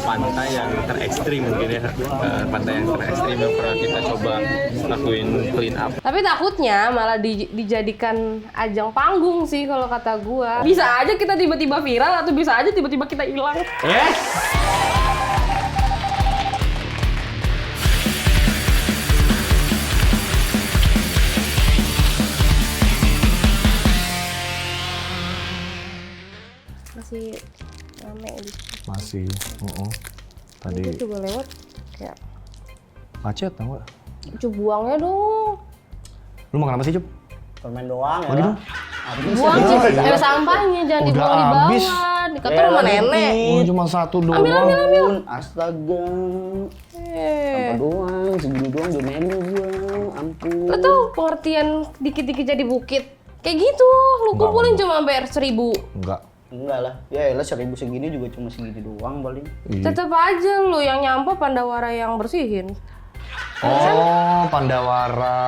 pantai yang terekstrim mungkin ya, pantai yang terekstrim yang pernah kita coba lakuin clean up. Tapi takutnya malah dijadikan ajang panggung sih kalau kata gua. Bisa aja kita tiba-tiba viral atau bisa aja tiba-tiba kita hilang. Masih rame di Masih, tadi Aku coba lewat kayak macet tau gak? Cup buangnya dong. Lu makan apa sih, Cup? Permen doang ya. Bagi dong. Buang Cip. Ada sampahnya, jangan Udah dibuang di habis. bawah. Dikata rumah nenek. Oh, cuma satu doang. Ambil. Astaga. Eh. Apa doang? Segini doang udah menu gua. Ampun. Lo tuh pengertian dikit-dikit jadi bukit. Kayak gitu. Lu kumpulin cuma sampai 1.000. Enggak. Enggak lah. Ya elah 1.000 segini juga cuma segini doang paling. Iya. Tetep aja lu yang nyampe Pandawara yang bersihin. Oh, Pandawara.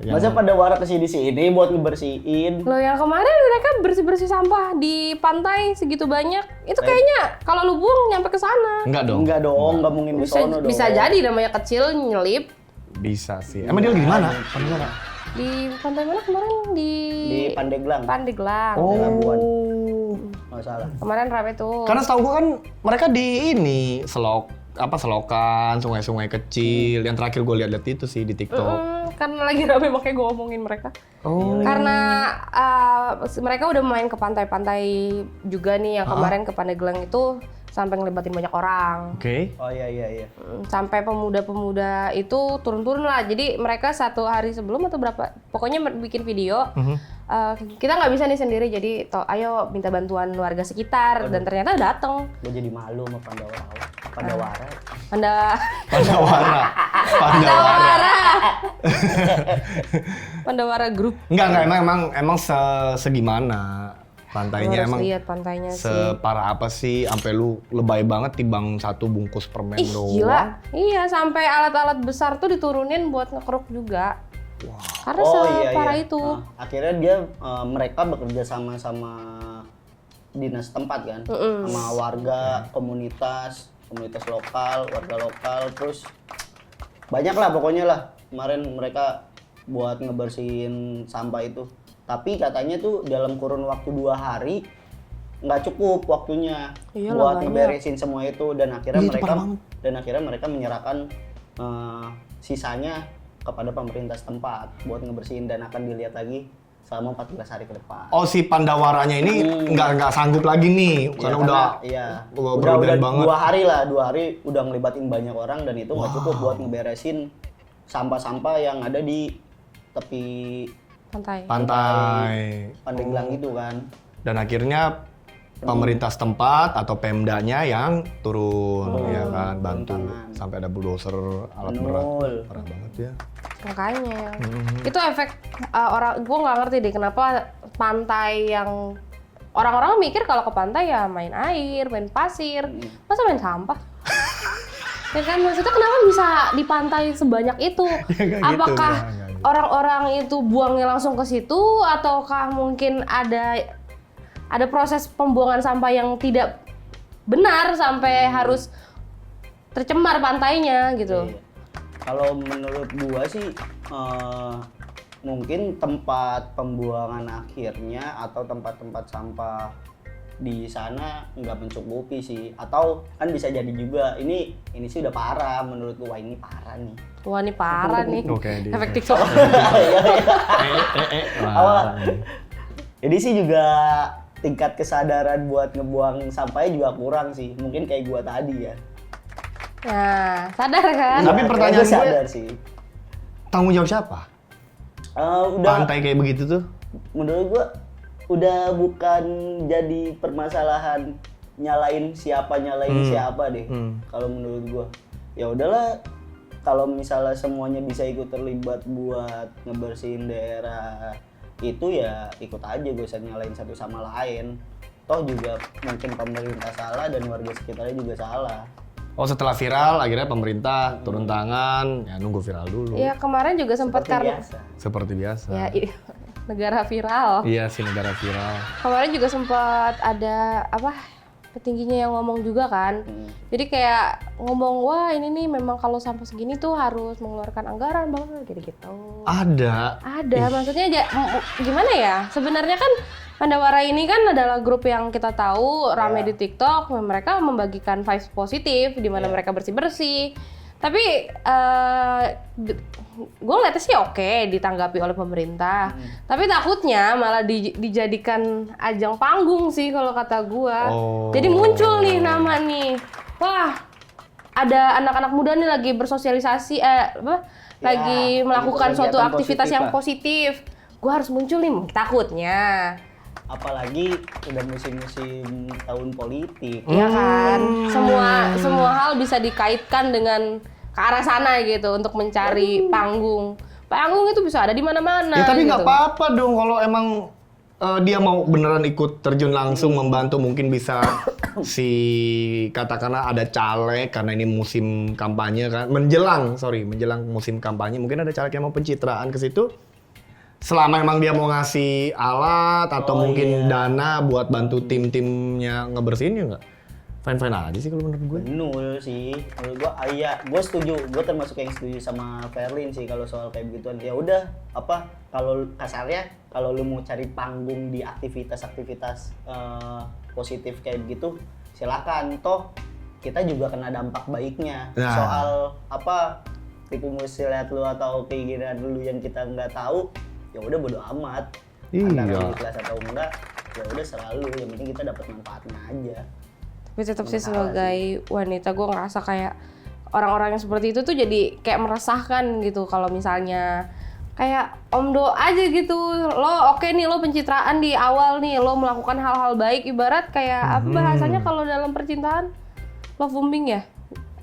Yang- Masa pada warak kesini-sini buat ngebersihin? Lo yang kemarin mereka bersih-bersih sampah di pantai segitu banyak. Itu kayaknya kalau lu buang nyampe ke sana. Enggak dong. Enggak dong, enggak mungkin di Bisa, sono dong. bisa jadi namanya kecil nyelip. Bisa sih. Emang dia lagi di mana? Pandawara. Di pantai mana kemarin? Di Pandeglang. Pandeglang. Labuan. Oh. Nggak salah. Kemarin rame tuh. Karena setahu gua kan mereka di ini selokan, sungai-sungai kecil. Yang terakhir gue lihat itu sih di TikTok. Karena lagi rame makanya gue ngomongin mereka. Oh. Karena mereka udah main ke pantai-pantai juga nih. Yang kemarin ke Pandeglang itu sampai ngelibatin banyak orang. Oke. Oh iya. Sampai pemuda-pemuda itu turun-turun lah. Jadi mereka 1 hari sebelum atau berapa, pokoknya bikin video. Kita nggak bisa nih sendiri, jadi ayo minta bantuan warga sekitar. Dan ternyata datang. Gue jadi malu sama Pandawara. Pandawara. Pandawara Group. Enggak, emang segimana pantainya, Harus emang lihat pantainya sih. separah apa sih sampai lu lebay banget timbang 1 bungkus permen Ih doang. gila, iya sampai alat-alat besar tuh diturunin buat ngekeruk juga. Karena separah itu. Nah, akhirnya dia mereka bekerja sama dinas tempat kan, sama warga, komunitas lokal, warga lokal, terus banyak lah pokoknya lah. Kemarin mereka buat ngebersihin sampah itu. Tapi katanya tuh dalam kurun waktu 2 hari nggak cukup waktunya Iyalah, buat banyak. ngeberesin semua itu, dan akhirnya Iya, itu parah banget. mereka menyerahkan sisanya kepada pemerintah setempat buat ngebersihin dan akan dilihat lagi selama 14 hari ke depan. Oh, si Pandawaranya ini nggak sanggup lagi nih karena udah berlebihan banget. 2 hari udah ngelibatin banyak orang, dan itu nggak cukup buat ngeberesin sampah-sampah yang ada di tepi Pantai. Pandeglang itu kan. Dan akhirnya pemerintah setempat atau Pemdanya yang turun, ya kan, bantu tangan. sampai ada bulldozer, alat Betul. berat. Parah banget ya. Makanya itu efek orang, gue nggak ngerti deh kenapa pantai yang orang-orang mikir kalau ke pantai ya main air, main pasir, masa main sampah? Ya kan, maksudnya kenapa bisa di pantai sebanyak itu? nggak gitu, Apakah nggak gitu. orang-orang itu buangnya langsung ke situ, ataukah mungkin ada proses pembuangan sampah yang tidak benar sampai harus tercemar pantainya gitu? Iya. Kalau menurut gua sih mungkin tempat pembuangan akhirnya atau tempat-tempat sampah di sana nggak mencukupi sih, atau kan bisa jadi juga ini sih udah parah menurut gua. Wah, ini parah nih. Wah, ini parah nih. Oke, dia. Efek TikTok. Jadi sih juga tingkat kesadaran buat ngebuang sampahnya juga kurang sih, mungkin kayak gua tadi ya. Nah, sadar kan? Tapi Iya, pertanyaan gua gue, sadar sih. tanggung jawab siapa? Udah Pantai kayak begitu tuh? menurut gua udah bukan jadi permasalahan nyalain siapa deh. Kalau menurut gua ya udahlah, kalau misalnya semuanya bisa ikut terlibat buat ngebersihin daerah itu ya ikut aja, gak usah nyalain satu sama lain. Toh juga mungkin pemerintah salah dan warga sekitarnya juga salah. Oh, setelah viral akhirnya pemerintah turun tangan, ya nunggu viral dulu. Iya, kemarin juga sempat Seperti karena biasa. Seperti biasa. ya negara viral. Iya sih, negara viral. Kemarin juga sempat ada petingginya yang ngomong juga kan. Jadi kayak ngomong, wah ini nih memang kalau sampah segini tuh harus mengeluarkan anggaran banget gitu. Ada. Maksudnya gimana ya? Sebenarnya kan Pandawara ini kan adalah grup yang kita tahu rame di TikTok, mereka membagikan vibes positif di mana mereka bersih-bersih. Tapi gue ngeliatnya sih oke ditanggapi oleh pemerintah. Tapi takutnya malah dijadikan ajang panggung sih kalau kata gue. Jadi muncul nih nama nih. Wah, ada anak-anak muda nih lagi bersosialisasi, lagi melakukan suatu aktivitas yang positif. Gue harus muncul nih, takutnya. Apalagi udah musim-musim tahun politik. Iya kan? Semua hal bisa dikaitkan dengan ke arah sana gitu untuk mencari panggung. Panggung itu bisa ada di mana-mana. Ya tapi nggak gitu. apa-apa dong kalau emang dia mau beneran ikut terjun langsung membantu, mungkin bisa katakanlah ada caleg karena ini musim kampanye kan, menjelang musim kampanye, mungkin ada caleg yang mau pencitraan ke situ. Selama emang dia mau ngasih alat atau mungkin dana buat bantu tim-timnya ngebersihin ya nggak? Fine-fine aja sih kalau menurut gue. Bener sih, menurut gue gue setuju, gue termasuk yang setuju sama Ferlin sih kalau soal kayak begituan. Ya udah, kalau kasarnya kalau lu mau cari panggung di aktivitas-aktivitas positif kayak gitu, silakan. Toh kita juga kena dampak baiknya. Soal tipu muslihat lu atau keinginan lu yang kita nggak tahu, ya udah bodo amat. Antara ikhlas atau enggak, ya udah selalu. Yang penting kita dapat manfaatnya aja. Tapi tetap sih sebagai wanita gue ngerasa kayak orang-orang yang seperti itu tuh jadi kayak meresahkan gitu kalau misalnya kayak omdo aja gitu. Lo nih lo pencitraan di awal nih, lo melakukan hal-hal baik, ibarat kayak apa bahasanya kalau dalam percintaan? Love bombing ya?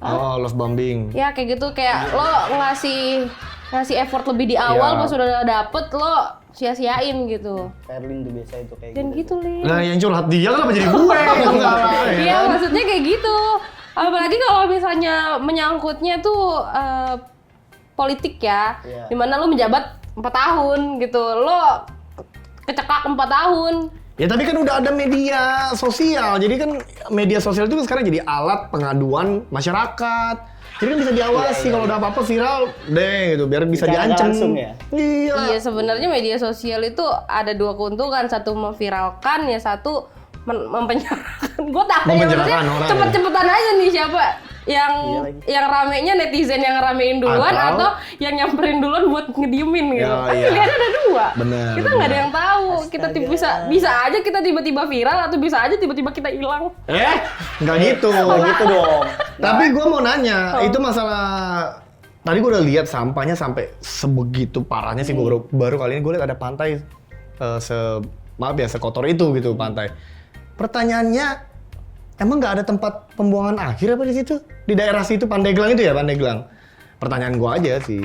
Love bombing. Ya kayak gitu, kayak lo ngasih effort lebih di awal, pas udah dapet lo sia-siain gitu. Ferlin tuh biasa itu kayak Dan gitu, Lin. Nah yang curhat dia kenapa jadi gue? Iya, maksudnya kayak gitu. Apalagi kalau misalnya menyangkutnya tuh politik ya, dimana lo menjabat 4 tahun gitu, lo kecekak 4 tahun. Ya tapi kan udah ada media sosial, jadi kan media sosial itu sekarang jadi alat pengaduan masyarakat. Jadi kan bisa diawasi kalau udah apa-apa viral deh gitu, biar bisa diancam. Ya? Iya, sebenarnya media sosial itu ada 2 keuntungan, satu memviralkan, ya satu mempenjarakan. Gue takut ya, cepet-cepetan aja nih siapa yang ramenya netizen yang ramein duluan atau yang nyamperin duluan buat ngediemin gitu. Kan pilihannya ada 2. Bener, kita nggak ada yang tahu. Kita bisa aja kita tiba-tiba viral atau bisa aja tiba-tiba kita hilang. Nggak gitu. Nggak gitu dong. Tapi gue mau nanya, itu masalah tadi gue udah lihat sampahnya sampai sebegitu parahnya sih. Baru kali ini gue lihat ada pantai sekotor itu gitu pantai. Pertanyaannya, emang nggak ada tempat pembuangan akhir apa di situ? Di daerah situ Pandeglang itu ya, Pandeglang. Pertanyaan gue aja sih.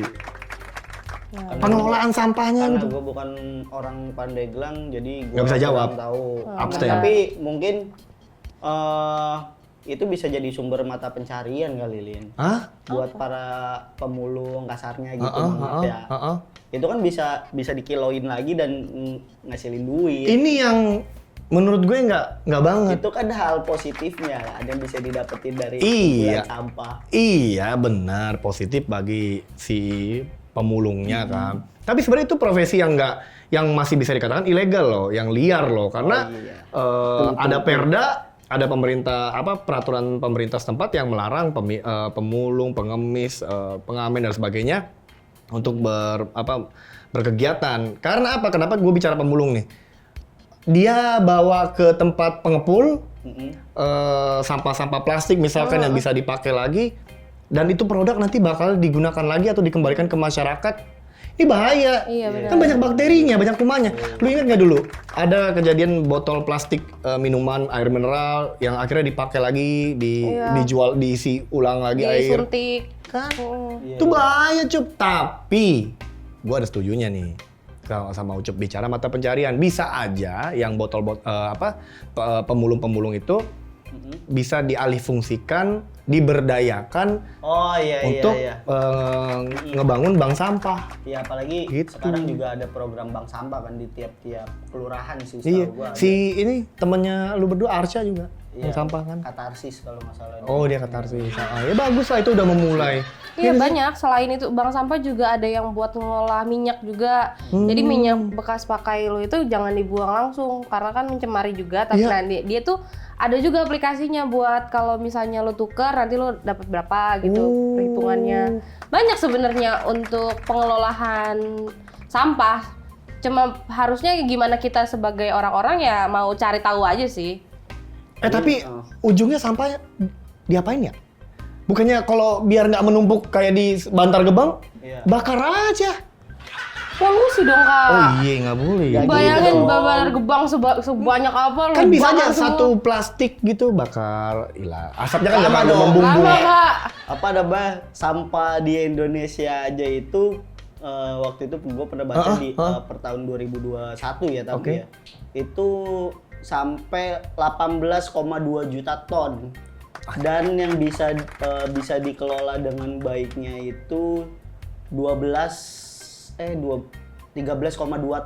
Pengelolaan sampahnya Karena gitu. gue bukan orang Pandeglang, jadi gue nggak bisa jawab. Tahu. Abstain. Tapi mungkin itu bisa jadi sumber mata pencarian kali, Lin. Buat para pemulung kasarnya gitu, ya. Itu kan bisa dikiloin lagi dan ngasilin duit. Ini yang menurut gue nggak banget. Itu kan hal positifnya, ada yang bisa didapetin dari sampah. Iya benar, positif bagi si pemulungnya kan. Tapi sebenarnya itu profesi yang masih bisa dikatakan ilegal loh, yang liar loh, karena ada perda, ada pemerintah peraturan pemerintah setempat yang melarang pemulung, pengemis, pengamen dan sebagainya untuk berkegiatan. Karena apa? Kenapa gue bicara pemulung nih? Dia bawa ke tempat pengepul sampah-sampah plastik misalkan yang bisa dipakai lagi, dan itu produk nanti bakal digunakan lagi atau dikembalikan ke masyarakat. Ini bahaya. Iya, kan banyak bakterinya, banyak kumannya. Lu ingat nggak dulu ada kejadian botol plastik minuman air mineral yang akhirnya dipakai lagi, dijual, diisi ulang lagi air. Disuntik. Kan? Itu bahaya, Cup. Tapi gua ada setujunya nih. Sama Ucup bicara mata pencarian, bisa aja yang pemulung-pemulung itu bisa dialihfungsikan, diberdayakan untuk ngebangun bank sampah. Ya apalagi gitu. Sekarang juga ada program bank sampah kan di tiap-tiap kelurahan sih. Iya. Si ini temennya lu berdua Arsya juga. yang sampah kan? Katarsis kalau nggak salah. Oh, dia katarsis. Ya bagus lah, itu udah memulai. Iya banyak. Selain itu bank sampah juga ada yang buat ngolah minyak juga. Jadi minyak bekas pakai lo itu jangan dibuang langsung karena kan mencemari juga. Tapi nanti dia tuh ada juga aplikasinya buat kalau misalnya lo tukar nanti lo dapat berapa gitu perhitungannya. Banyak sebenarnya untuk pengelolaan sampah. Cuma harusnya gimana kita sebagai orang-orang ya mau cari tahu aja sih. Tapi ujungnya sampahnya diapain ya? Bukannya kalau biar nggak menumpuk kayak di Bantar Gebang, bakar aja. Polusi dong Kak. Oh iya, nggak boleh. Bayangin Bantar Gebang sebanyak apa lo Kan bisa aja bakar semua. satu plastik gitu bakar, hilang. Asapnya kan nggak Lama terlalu dong. membumbung. Lama Kak. Apa namanya sampah di Indonesia aja itu waktu itu gue pernah baca per tahun 2021 ya tapi ya itu sampai 18,2 juta ton dan yang bisa dikelola dengan baiknya itu 13,2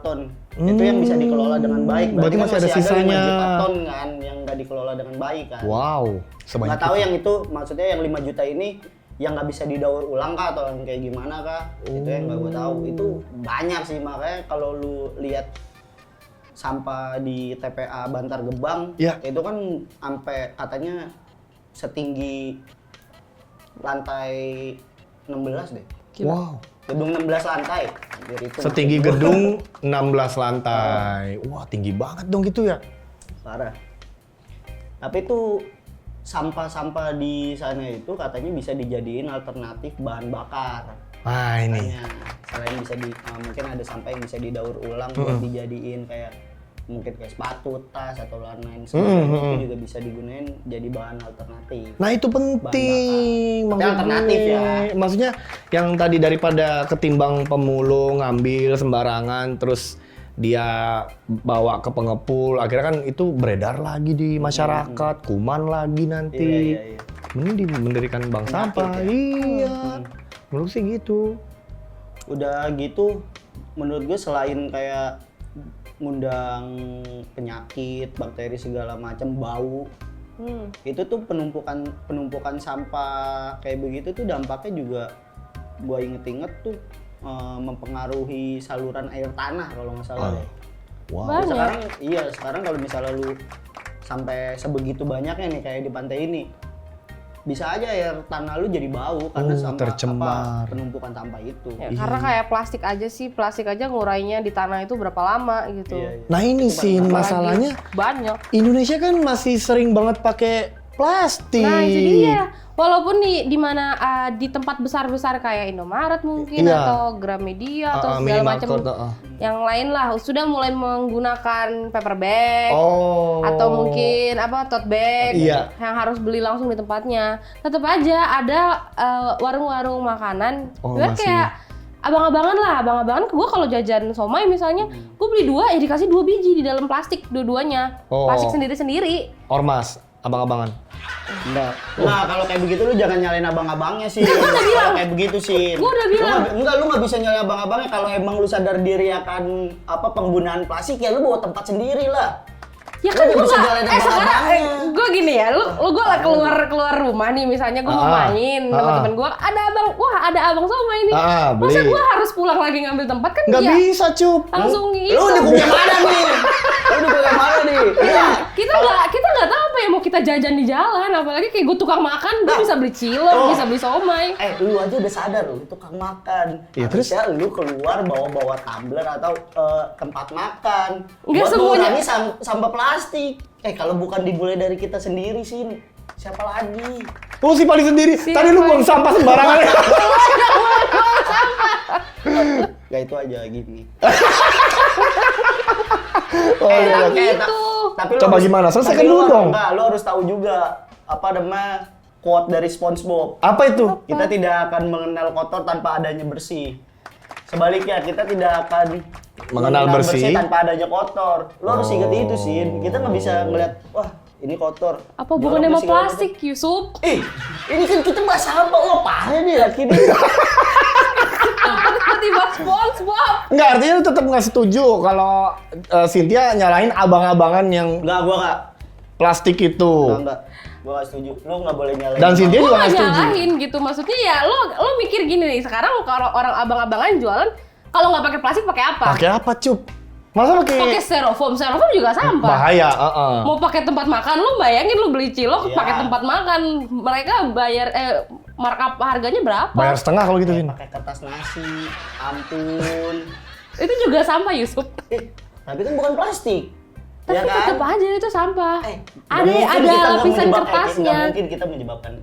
ton. Itu yang bisa dikelola dengan baik. Berarti kan masih ada 5 sisanya. juta ton kan yang nggak dikelola dengan baik kan. Wow, sebanyak Nggak tahu yang itu maksudnya yang 5 juta ini yang nggak bisa didaur ulang kah atau yang kayak gimana kah? Itu yang nggak gue tahu. Itu banyak sih, makanya kalau lu lihat sampah di TPA Bantar Gebang itu kan sampai katanya setinggi lantai 16 deh. Wow. Gedung 16 lantai. Hampir itu. Setinggi gedung 16 lantai. Wah, tinggi banget dong gitu ya. Parah. Tapi itu sampah-sampah di sana itu katanya bisa dijadiin alternatif bahan bakar. Ah, ini. Katanya, selain bisa mungkin ada sampah yang bisa didaur ulang buat dijadiin kayak mungkin kayak sepatu, tas atau lain-lain itu juga bisa digunain jadi bahan alternatif. Nah, itu penting. Tapi alternatif ya. Maksudnya yang tadi daripada ketimbang pemulung ngambil sembarangan terus dia bawa ke pengepul, akhirnya kan itu beredar lagi di masyarakat, kuman lagi nanti. Iya. Mending mendirikan bank sampah. Ya? Iya. Menurut sih gitu. Udah gitu menurut gue selain kayak ngundang penyakit, bakteri segala macam, bau. Itu tuh penumpukan sampah kayak begitu tuh dampaknya juga gua inget-inget tuh mempengaruhi saluran air tanah kalau nggak salah. Wow. Sekarang kalau misalnya lu sampai sebegitu banyaknya nih kayak di pantai ini, bisa aja air tanah lu jadi bau karena tercemar. penumpukan sampah itu. Ya, karena kayak plastik aja ngurainya di tanah itu berapa lama gitu. Iya. Nah, ini sih masalahnya. Banyak. Indonesia kan masih sering banget pakai plastik. Nah itu dia. Walaupun di mana di tempat besar-besar kayak Indomaret mungkin atau Gramedia atau segala macam yang lain lah sudah mulai menggunakan paper bag atau mungkin tote bag yang harus beli langsung di tempatnya. Tetap aja ada warung-warung makanan. Kayak abang-abangan gue kalau jajan somai misalnya gue beli 2 ya dikasih 2 biji di dalam plastik dua-duanya. Plastik sendiri-sendiri. Ormas, abang-abangan. Enggak. Nah, kalau kayak begitu lu jangan nyalain abang-abangnya sih. Kalau kayak begitu sih. Gua udah bilang. Lu nggak bisa nyalain abang-abangnya kalau emang lu sadar diri akan penggunaan plastik ya lu bawa tempat sendiri lah. Ya kan gue sekarang gue gini ya, gue keluar rumah nih misalnya gue mau main sama temen gue, ada abang somai nih, masa gue harus pulang lagi ngambil tempat kan? Nggak bisa cup. Langsung itu. Lu di punya mana nih? Kita nggak tahu apa yang mau kita jajan di jalan, apalagi kayak gue tukang makan, gue bisa beli cilok, bisa beli somai. Lu aja udah sadar lu tukang makan. Ya, terus lu keluar bawa tumbler atau tempat makan. Nggak buat semuanya. mengurangi sampah plastik. Kalau bukan dimulai dari kita sendiri sih, siapa lagi? Oh, si Pali sendiri. Tadi lu buang sampah sembarangan ya. Ya itu aja gini. Gitu. Tapi Coba gimana? Selesaikan dulu dong. Enggak, lu harus tahu juga apa namanya quote dari SpongeBob. Apa itu? Kita tidak akan mengenal kotor tanpa adanya bersih. Sebaliknya, kita tidak akan mengenal bersih tanpa adanya kotor. Lo harus ingat itu sih. Kita nggak bisa ngeliat, wah ini kotor. Apa hubungannya sama plastik, Yusuf? Ini kan kita bahas sampah. Wah parah nih laki nih. Tiba-tiba SpongeBob. Enggak, artinya lu tetap nggak setuju kalau Cynthia nyalahin abang-abangan yang... Enggak, gua nggak. plastik itu. Enggak. Gua nggak setuju. Lu nggak boleh nyalain. Dan Cynthia Gue juga gak nggak setuju. nyalahin gitu, maksudnya ya lo mikir gini nih, sekarang kalau orang abang-abangan jualan, kalau nggak pakai plastik pakai apa? Pakai apa, Cup? Masa Pakai pakai styrofoam juga sampah. bahaya, Mau pakai tempat makan, lu bayangin lu beli cilok Iya. pakai tempat makan, mereka bayar markup harganya berapa? Bayar setengah kalau gitu, Vin. Pakai kertas nasi. Ampun. Itu juga sampah, Yusuf. Tapi kan bukan plastik. Tapi Ya kan? tetap aja itu sampah. Nggak mungkin Ada kita nggak lapisan menyebabkan- kertasnya. Nggak mungkin kita menyebabkan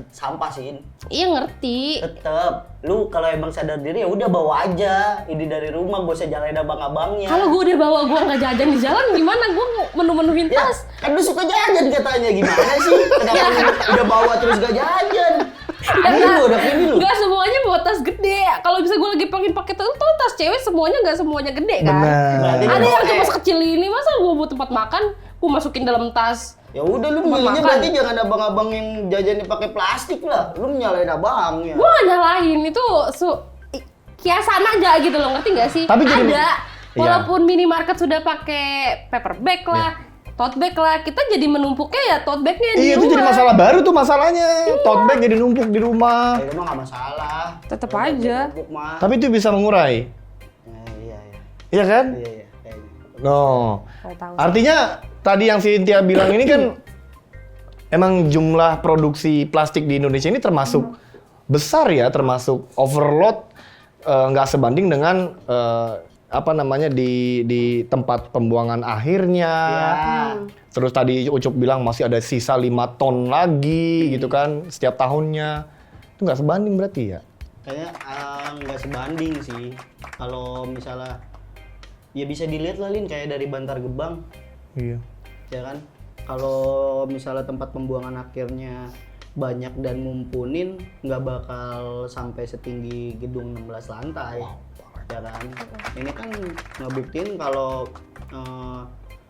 sampah sih. Iya ngerti. Tetep, lu kalau emang sadar diri ya udah bawa aja ini dari rumah, gak usah jalanin abang-abangnya. Kalau gue udah bawa gue nggak jajan di jalan, gimana gue menu-menuin ya, tas? kan lu suka jajan katanya, gimana sih? Kenapa lu udah bawa terus gak jajan? Ini lu udah ini lu. Nggak semuanya bawa tas gede. Kalau bisa gue lagi pengen pakai tas cewek, semuanya nggak semuanya gede kan? Benar. Berarti Ada lu yang pakai. cuma sekecil ini, masa gue buat tempat makan, gue masukin dalam tas. Ya udah lu Tempat milihnya makan. berarti jangan abang-abang yang jajannya pakai plastik lah. Lu nyalain abangnya. Gue nggak nyalahin itu kiasan aja gitu loh, ngerti nggak sih? Tapi jadi- ada, Iya. walaupun minimarket sudah pakai paper bag lah, tote bag lah, kita jadi menumpuknya ya tote bagnya di Iya, itu rumah. jadi masalah baru tuh masalahnya. Tote bag jadi numpuk di rumah. Ya, itu mah gak masalah. Tetep Kalau aja. numpuk mah. Tapi itu bisa mengurai. Iya. Iya kan? Iya, kayaknya. No. Nggak tahu. Artinya tadi yang Cynthia bilang ini kan emang jumlah produksi plastik di Indonesia ini termasuk besar ya, termasuk overload, nggak sebanding dengan apa namanya di tempat pembuangan akhirnya. Ya. Terus tadi Ucup bilang masih ada sisa 5 ton lagi gitu kan setiap tahunnya. Itu nggak sebanding berarti ya? Kayaknya nggak sebanding sih. Kalau misalnya ya bisa dilihat lah Lin, kayak dari Bantar Gebang, Iya. ya kan? Kalau misalnya tempat pembuangan akhirnya banyak dan mumpunin, nggak bakal sampai setinggi gedung 16 lantai, ya kan? Ini kan ngebuktiin kalau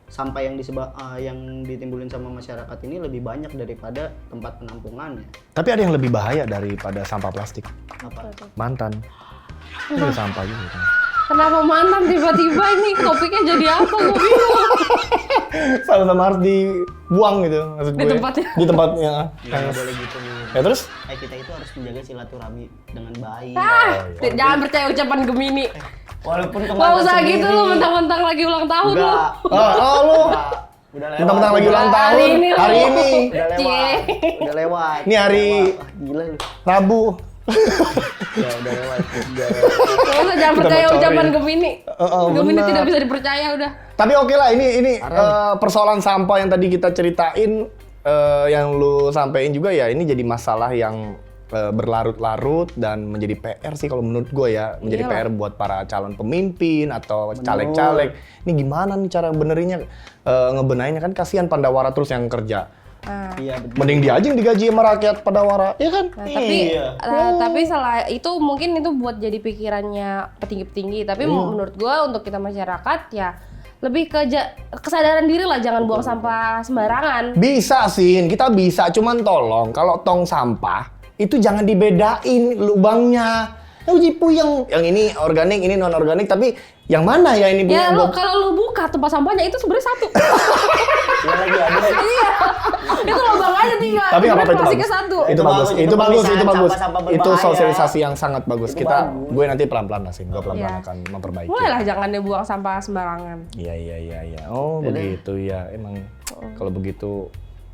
sampah yang ditimbulin sama masyarakat ini lebih banyak daripada tempat penampungannya. Tapi ada yang lebih bahaya daripada sampah plastik. Apa? Mantan. Itu juga sampah juga kan. Kenapa mantan tiba-tiba ini topiknya jadi apa? Gue bingung. Sama-sama harus dibuang gitu maksud Di gue. tempatnya. Di tempatnya. Nggak boleh gitu nih. Ya terus? Kita itu harus menjaga silaturahmi dengan baik. Jangan percaya ucapan Gemini. Walaupun Gak kemarin usah sendiri. gitu lu mentang-mentang lagi ulang tahun lu. Enggak. Lu Enggak. Udah lewat. mentang-mentang lagi ulang Hari tahun ini lu. hari ini Udah lewat. Cie. Udah lewat. Ini hari- Udah lewat. Wah, gila lu. Rabu. Ya udah lewat. Udah. Gak usah jangan percaya bocorin. ucapan Gemini. Gemini benar. tidak bisa dipercaya udah. Tapi oke lah ini persoalan sampah yang tadi kita ceritain yang lu sampein juga ya ini jadi masalah yang berlarut-larut dan menjadi PR sih kalau menurut gue ya menjadi Iyalah. PR buat para calon pemimpin atau caleg-caleg. Ini gimana nih cara benerinnya ngebenahinnya kan kasihan Pandawara terus yang kerja. Nah, Iya betul. Mending dia aja yang digaji sama rakyat Pandawara, ya kan? tapi Iya. tapi salah itu mungkin itu buat jadi pikirannya petinggi-petinggi. Tapi menurut gua untuk kita masyarakat ya lebih ke kesadaran diri lah, jangan buang sampah sembarangan. Bisa sih, kita bisa. Cuman tolong kalau tong sampah itu jangan dibedain lubangnya. Uji puyeng, yang ini organik, ini non organik. Tapi yang mana ya ini Ya punya lo kalau lu buka tempat sampahnya itu sebenarnya satu. Ya lagi ada. Iya. Itu lubang aja tinggal. Tapi nggak apa-apa itu Plastiknya bagus. satu. Itu bagus, Itu itu bagus, itu pemisahan bagus. sampah-sampah Itu berbahaya. sosialisasi yang sangat bagus. Itu Kita, bagus. gue nanti pelan-pelan sih, gue pelan-pelan Iya. akan memperbaiki. Mulailah jangan dibuang sampah sembarangan. Iya. Oh begitu ya, emang kalau begitu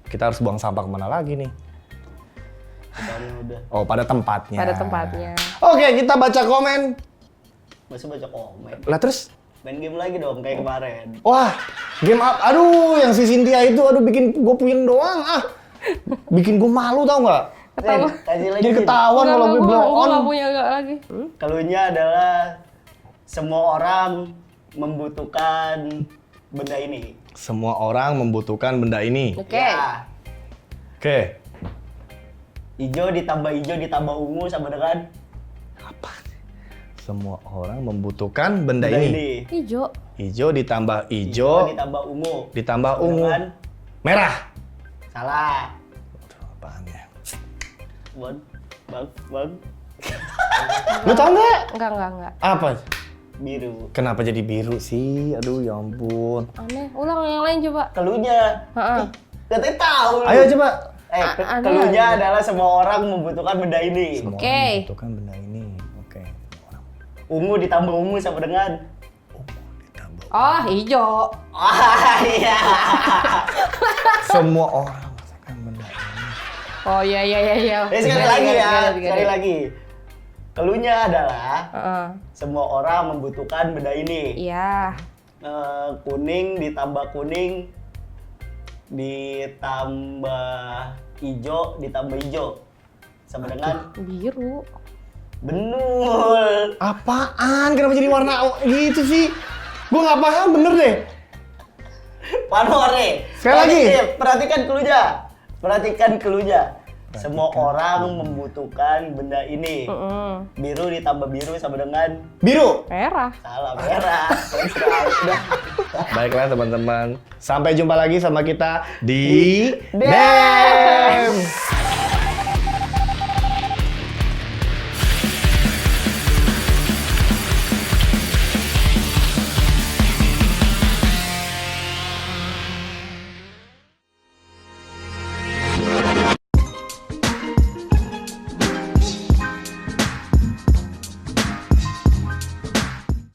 kita harus buang sampah kemana lagi nih? Udah. Oh pada tempatnya. Pada tempatnya. Oke, kita baca komen. Masih baca komen. Lah terus? Main game lagi dong kayak kemarin. Wah, game up. Aduh, yang si Cynthia itu, aduh bikin gue puyeng doang. Bikin gue malu tau nggak? Ren, kasih lagi. Jadi Rin. ketahuan kalau gue blow Gua on. nggak punya lagi. Keluhnya adalah semua orang membutuhkan benda ini. Semua orang membutuhkan benda ini. Oke. Ya, Oke. hijau ditambah ungu sama dengan Semua orang membutuhkan benda benda ini. Hijau. Hijau ditambah Hijau hijau, ditambah ungu. ditambah Sama ungu. dengan Merah. salah. Apaan ya? Bang. Lu tau nggak? Enggak. Apa? biru. Kenapa jadi biru sih? Aduh ya ampun. Aneh. Ulang yang lain coba. Keluhnya. Heeh. Katanya tahu. lu. Ayo coba. Aneh Keluhnya aja. adalah semua orang membutuhkan benda ini. Semua Oke. orang membutuhkan benda ini. Oke. Ungu ditambah ungu sama dengan Ditambah. Oh, hijau. ah iya. Semua orang membutuhkan benda ini. Oh iya. Sekali lagi ya, sekali lagi. Keluhnya adalah Heeh. semua orang membutuhkan benda ini. Iya. Kuning ditambah kuning ditambah hijau ditambah hijau sama dengan Biru. benul. Apaan? Kenapa jadi warna gitu sih? Gua nggak paham bener deh. Panore. Sekali lagi. Perhatikan keluhnya. Perhatikan keluhnya. Semua orang membutuhkan benda ini. Biru ditambah biru sama dengan Biru. Merah. salah merah. Udah. Baiklah teman-teman. Sampai jumpa lagi sama kita di BEM.